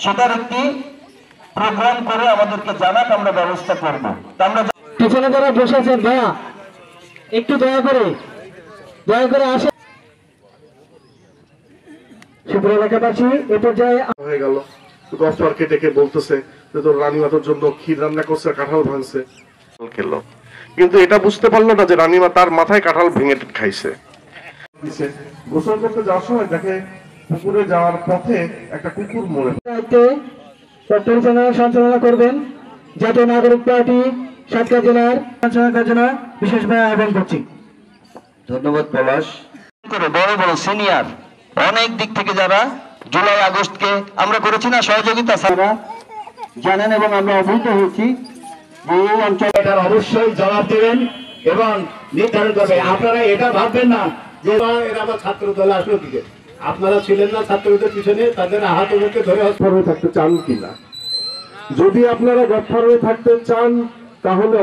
সেটার একটি প্রোগ্রাম করে আমাদেরকে জানাক, আমরা ব্যবস্থা করবো। আমরা পিছনে যারা বসে আছেন ভাইয়া একটু দয়া করে আসে। সুপ্রিয় এলাকাবাসী, এ পর্যায়ে হয়ে গেল গফ মার্কেট ডেকে বলতেছে যে তোর রানীমা তোর জন্য ক্ষীর রান্না করছে, কাঁঠাল ভাঙছে, খেলো, কিন্তু এটা বুঝতে পারলো না যে রানীমা তার মাথায় কাঁঠাল ভেঙে খাইছে। গোসল করতে যাওয়ার সময় দেখে পুকুরে যাওয়ার পথে একটা কুকুর মরে। পরিচালনা সঞ্চালনা করবেন জাতীয় নাগরিক পার্টি সাতক্ষীরা জেলার সঞ্চালকের জন্য বিশেষভাবে আহ্বান করছি। ধন্যবাদ পলাশ। বড় বড় সিনিয়র অনেক দিক থেকে যারা জুলাই আগস্টকে আমরা করেছি না সহযোগিতা, তারা জানেন এবং আমরা অবহিত হয়েছি যে এই অঞ্চলে অবশ্যই জবাব দেবেন এবং নির্ধারণ করবে। আপনারা এটা ভাববেন না যে এরা আবার ছাত্র দলে আসলো দিকে, আপনারা ছিলেন না ছাত্রদের পিছনে, তাদের আহতদেরকে ধরে গফফার হয়ে থাকতে চান কিনা? যদি আপনারা গফফার হয়ে থাকতে চান তাহলে